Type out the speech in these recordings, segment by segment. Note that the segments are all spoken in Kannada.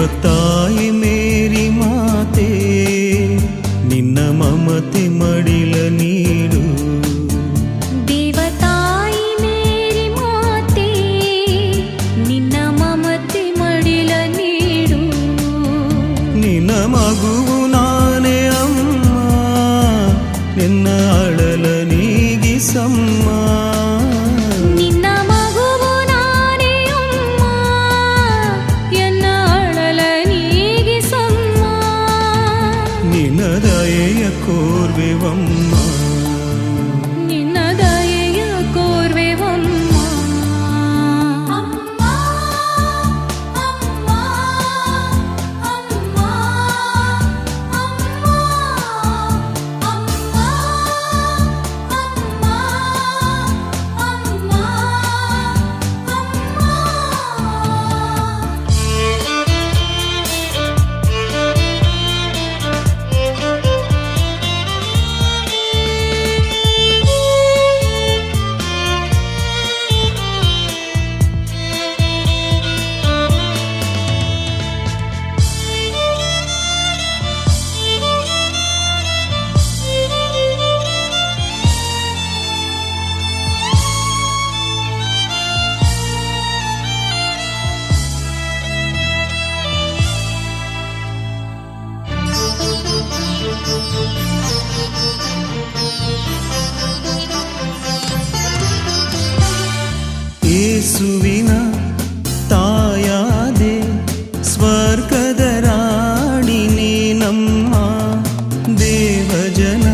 ದೇವತಾಯಿ ಮೇರಿ ಮಾತೆ ನಿನ್ನ ಮಮತೆ ಮಡಿಲ ನೀಡು. ದೇವತಾಯಿ ಮೇರಿ ಮಾತೆ ನಿನ್ನ ಮಮತೆ ಮಡಿಲ ನೀಡು. ನಿನ್ನ ಮಗುವು ನಾನೇ ಅಮ್ಮ, ನಿನ್ನ ಅಳಲ ನೀಗಿಸಮ್ಮ. ನಿನ್ನ ಮಗುವು ನಾನೇ ಅಮ್ಮ, ಎನ್ನ ಅಳಲ ನೀಗಿಸಮ್ಮ. ನಿನ್ನ ದಯೆಯ ಕೋರ್ವೆವಮ್ಮ, ನಿನ್ನ ದಯೆಯ ಕೋರ್ವೆವಮ್ಮ. ಅಮ್ಮ ಅಮ್ಮ ಅಮ್ಮ ಅಮ್ಮ ಅಮ್ಮ ಅಮ್ಮ ಯೇಸುವಿನ ತಾಯಾದೆ ಸ್ವರ್ಗದ ರಾಣಿ ನೀನಮ್ಮ. ದೇವಜನ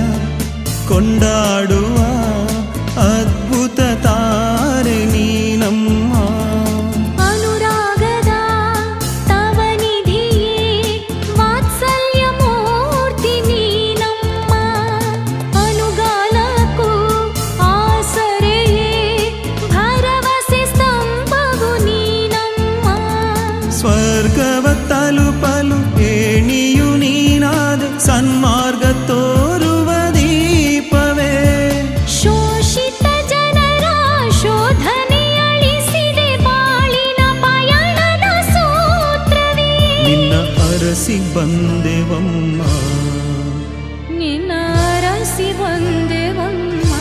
ಕೊಂಡಾಡುವ ಅದ್ಭುತ ತಾರೆ ನೀನಮ್ಮ. ಅನುರಾಗದ ತವನಿಧಿಯೇ ವಾತ್ಸಲ್ಯ ಮೂರ್ತಿ ನೀನಮ್ಮ. ಅನುಗಾಲಕ್ಕೂ ಆಸರೆಯೇ ಭರವಸೆ ಸ್ತಂಭವು ನೀನಮ್ಮ. ಸ್ವರ್ಗವ ತಲುಪಲು ಏಣಿಯು ನೀನಾದೆ, ಸನ್ಮಾರ್ಗ ತೋರುವ ದೀಪವೇ. ಶೋಷಿತ ಜನರ ಶೋಧನೆ ಅಳಿಸಿದೆ ಬಾಳಿನ ಪಯಣದ ಸೂತ್ರವೇ. ನಿನ್ನ ಅರಸಿ ಬಂದೆವಮ್ಮ, ನಿನ್ನ ಅರಸಿ ಬಂದೆವಮ್ಮ.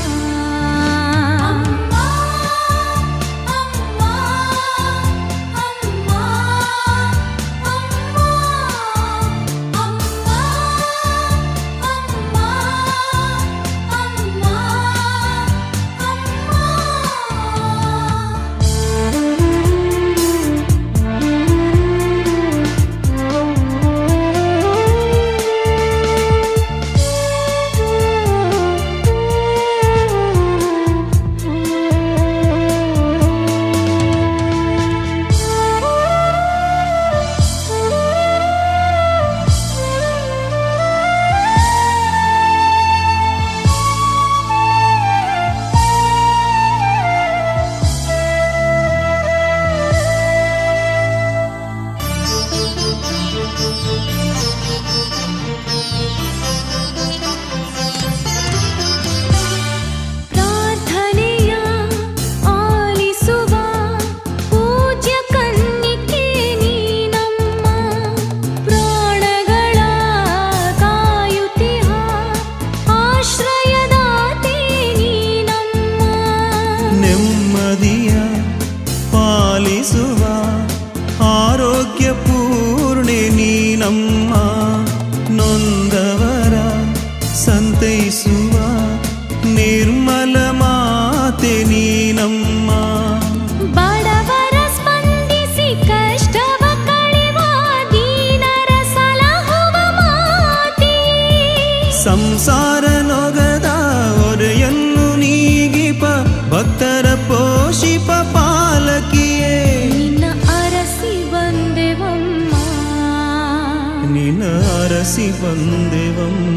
ಅಮ್ಮ ಅಮ್ಮ ಅಮ್ಮ ಅಮ್ಮ ಅಮ್ಮ ಅಮ್ಮ ಪ್ರಾರ್ಥನೆಯ ಆಲಿಸುವ ಪೂಜ್ಯ ಕನ್ನಿಕೆ ನೀನಮ್ಮ. ಪ್ರಾಣಗಳ ಕಾಯುತ್ತಿಹ ಆಶ್ರಯದಾತೆ ನೀನಮ್ಮ. ನೆಮ್ಮದಿಯ ಪಾಲಿಸುವ ಆರೋಗ್ಯ ಪೂರ್ಣೆ ನೀನಮ್ಮ. ನೊಂದವರ ಸಂತೈಸುವ ನಿರ್ಮಲ ಮಾತೆ ನೀನಮ್ಮ. ಬಡವರ ಸ್ಪಂದಿಸಿ ಕಷ್ಟವ ಕಳೆವ ದೀನರ ಸಲಹುವ ಮಾತೆ. ಸಂಸಾರ ನೊಗದ ಹೊರೆಯನ್ನು ನೀಗಿಪ ಭಕ್ತರ ಪೋಷಿಪ ಪಾಲಕಿಯೇ. ನಿನ್ನ ಅರಸಿ ಬಂದೆವಮ್ಮ, ನಿನ್ನ ಅರಸಿ ಬಂದೆವಮ್ಮ.